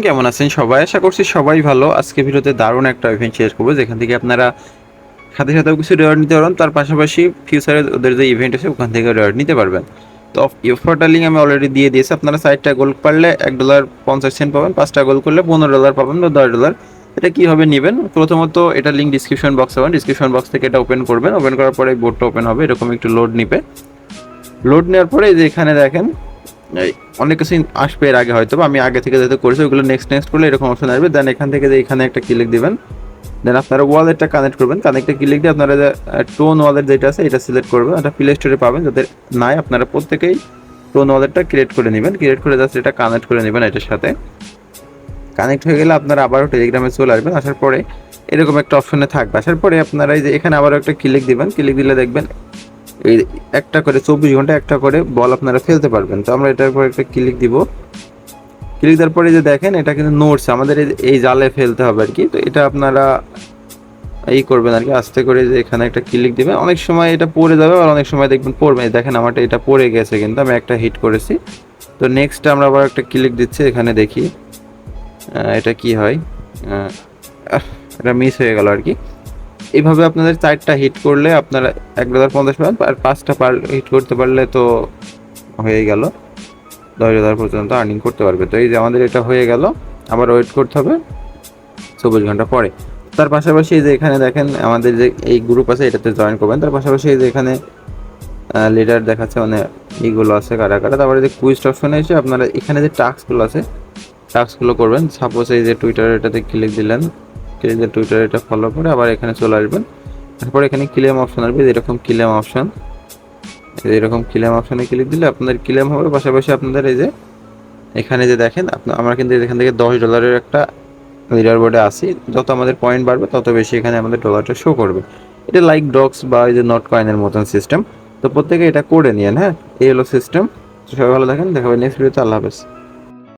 কেমন আছেন সবাই? আশা করছি সবাই ভালো। আজকে ভিডিওতে দারুণ একটা ইভেন্ট শেয়ার করবো, যেখান থেকে আপনারা সাথে সাথেও কিছু রেওয়ার্ড নিতে পারবেন, তার পাশাপাশি ফিউচারে ওদের যে ইভেন্ট আছে ওখান থেকে রেওয়ার্ড নিতে পারবেন। তো অফারটা লিঙ্ক আমি অলরেডি দিয়ে দিয়েছি। আপনারা 4টা গোল পারলে $1.50 পাবেন, 5টা গোল করলে $15 পাবেন বা $10। এটা কীভাবে নেবেন? প্রথমত এটা লিঙ্ক ডিসক্রিপশন বক্সে পাবেন। ডিসক্রিপশন বক্স থেকে এটা ওপেন করবেন। ওপেন করার পরে বোর্ডটা ওপেন হবে, এরকম একটু লোড নিবে। লোড নেওয়ার পরে যে এখানে দেখেন এই অনেক কিছু আসবে এর আগে, হয়তো আমি আগে থেকে যেহেতু করেছি ওগুলো নেক্সট নেক্সট করলে এরকম অপশন আসবে। দেন এখান থেকে যে এখানে একটা ক্লিক দিবেন। দেন আপনারা ওয়ালেটটা কানেক্ট করবেন। কানেক্টে ক্লিক দিয়ে আপনারা যে টোন ওয়ালেট যেটা আছে এটা সিলেক্ট করবেন। এটা প্লে স্টোরে পাবেন, যাদের নাই আপনারা প্রত্যেকেই টোন ওয়ালেটটা ক্রিয়েট করে নেবেন। ক্রিয়েট করে জাস্ট এটা কানেক্ট করে নেবেন। এটার সাথে কানেক্ট হয়ে গেলে আপনারা আবারও টেলিগ্রামে চলে আসবেন। আসার পরে এরকম একটা অপশনে থাকবে। আসার পরে আপনারা এই যে এখানে আবারও একটা ক্লিক দিবেন। ক্লিক দিলে দেখবেন এই একটা করে 24 ঘন্টা একটা করে বল আপনারা ফেলতে পারবেন। তো আমরা এটার উপর একটা ক্লিক দিব। ক্লিক দেওয়ার পরে যে দেখেন এটা কিন্তু নোটস আমাদের এই জালে ফেলতে হবে আর কি। তো এটা আপনারা এই করবেন আর কি, আস্তে করে যে এখানে একটা ক্লিক দিবেন। অনেক সময় এটা পড়ে যাবে আর অনেক সময় দেখবেন পড়বে। দেখেন আমারটা এটা পড়ে গেছে, কিন্তু আমি একটা হিট করেছি। তো নেক্সট আমরা আবার একটা ক্লিক দিচ্ছি। এখানে দেখি এটা কি হয়। এটা মিস হয়ে গেল আর কি। এইভাবে আপনাদের 4টা হিট করলে আপনারা $1.50 পাবেন, আর 5টা হিট করতে পারলে তো হয়ে গেল, $10,000 পর্যন্ত আর্নিং করতে পারবে। তো এই যে আমাদের এটা হয়ে গেল, আবার ওয়েট করতে হবে 24 ঘন্টা পরে। তার পাশাপাশি এই যে এখানে দেখেন আমাদের যে এই গ্রুপ আছে এটাতে জয়েন করবেন। তার পাশাপাশি এই যে এখানে লিডার দেখাচ্ছে, মানে এইগুলো আছে কারা কারা। তারপরে যে কুইজ অপশনে এসে আপনারা এখানে যে টাস্কগুলো আছে টাস্কগুলো করবেন। সাপোজ এই যে টুইটার এটাতে ক্লিক দিলেন, ক্লিক দিয়ে টুইটার এটা ফলো করে আবার এখানে চলে আসবেন। তারপর এখানে ক্লেম অপশন আসবে, এরকম ক্লেম অপশন, এরকম ক্লেম অপশনে ক্লিক দিলে আপনাদের ক্লেম হবে। পাশাপাশি আপনাদের এই যে এখানে যে দেখেন আমরা কিন্তু এখান থেকে $10 একটা লিডার বোর্ডে আসি। যত আমাদের পয়েন্ট বাড়বে তত বেশি এখানে আমাদের ডলারটা শো করবে। এটা লাইক ডক্স বা এই যে নট কয়েনের মতন সিস্টেম। তো প্রত্যেকে এটা করে নিয়েন। হ্যাঁ, এই হলো সিস্টেম। সবাই ভালো থাকেন, দেখা হবে নেক্সট ভিডিওতে। আল্লাহ হাফেজ।